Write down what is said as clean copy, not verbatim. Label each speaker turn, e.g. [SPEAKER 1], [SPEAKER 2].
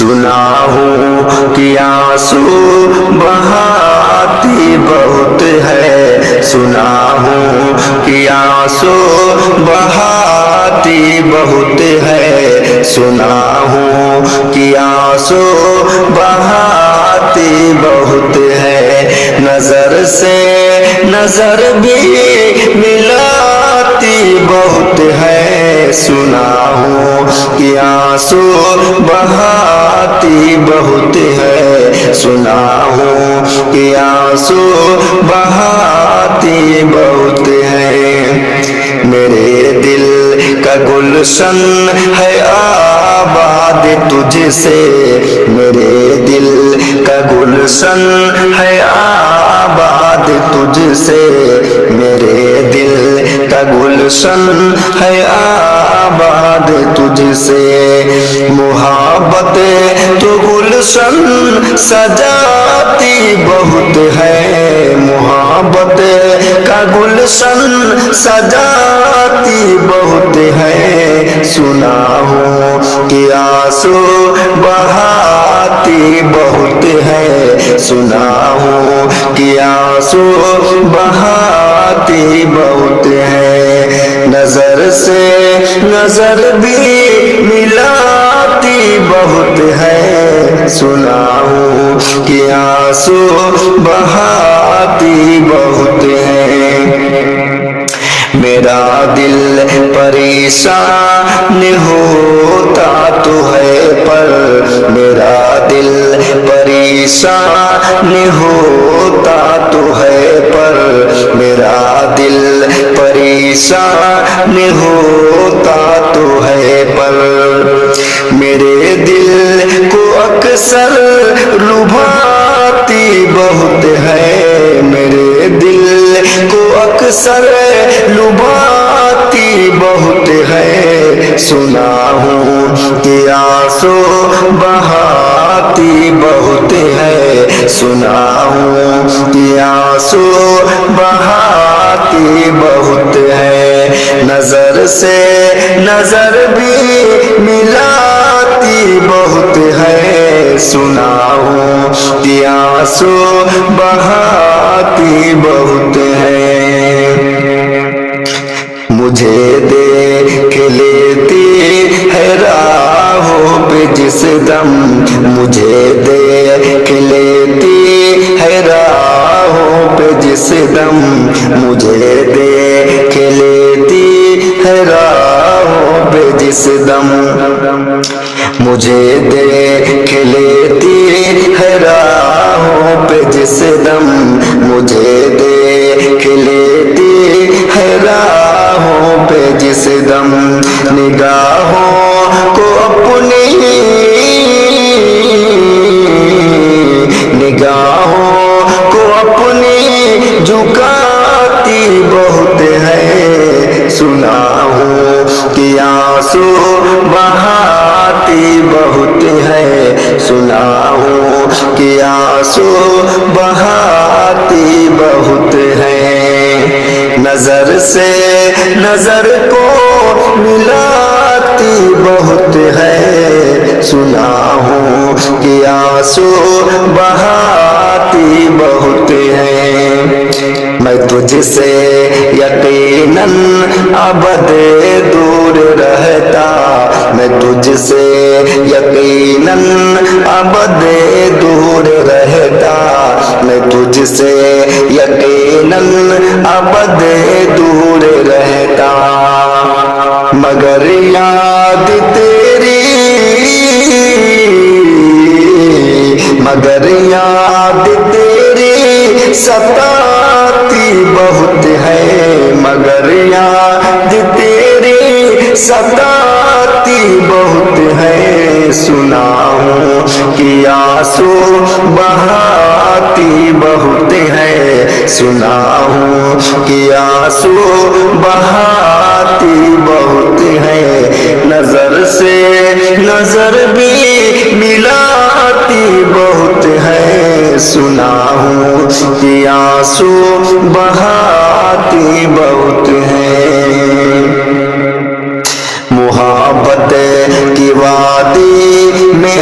[SPEAKER 1] سنا ہوں کہ آنسو بہاتی بہت ہے، سنا ہوں کہ آنسو بہاتی بہت ہے، سنا ہوں کہ آنسو بہاتی بہت ہے، نظر سے نظر بھی ملاتی بہت ہے، سنا ہوں کہ آنسو بہاتی بہت ہے، سنا ہوں کہ آنسو بہاتی بہت ہے، میرے دل کا گلشن ہے آباد تجھ سے، میرے دل کا گلشن ہے آباد تجھ سے، میرے دل کا گلشن ہے آباد تجھ سے، محبت تو گلشن سجاتی بہت ہے، محبت کا گلشن سجاتی بہت ہے، سنا ہوں کہ آنسو بہاتی بہت ہے، سنا ہوں کہ آنسو بہاتی بہت ہے، نظر سے نظر بھی ملاتی بہت ہے، سنا ہوں کہ آنسو بہاتی بہت ہے، میرا دل پریشان ہوتا تو ہے پر، میرا دل پریشان ہوتا تو ہے پر، میرا دل پریشان ہوتا تو ہے پر، میرے دل کو اکثر لبھاتی بہت ہے، میرے دل کو اکثر لبھاتی بہت ہے، سنا ہوں کہ آنسو بہاتی بہت ہے، سنا ہوں کہ آنسو بہاتی بہت ہے، نظر سے نظر بھی ملاتی بہت ہے، سنا ہوں کہ آنسو بہاتی بہت ہے، مجھے دیکھ لیتی ہے راہوں پہ جس دم، مجھے دیکھ لیتی ہے راہوں پہ جس دم، مجھے دیکھ لیتی ہے راہوں پہ جس دم، مجھے دیکھ لیتی ہے راہوں پہ جس دم، مجھے دیکھ لیتی ہے راہوں پہ جس دم، نگاہوں کو اپنی نگاہوں کو اپنی جھکاتی بہت ہے، سنا ہوں کہ آنسو بہاتی بہت ہے، سنا ہوں کہ آنسو بہاتی بہت ہے، نظر سے نظر کو ملاتی بہت ہے، سنا ہوں کہ آنسو بہاتی بہت ہے، میں تجھ سے یقیناً ابد دور رہتا، میں تجھ سے یقیناً ابد دور رہتا، میں تجھ سے یقیناً ابد دور رہتا، مگر یاد تیری مگر یاد تیری ستاتی بہت ہے، مگر یاد تیری ستاتی بہت ہے، سنا ہوں کہ آنسو بہاتی بہت ہے، سنا ہوں کہ آنسو بہاتی بہت ہے، نظر سے نظر بھی ملاتی بہت ہے، سنا ہوں کہ آنسو بہاتی بہت ہے، محبت کی وادی میں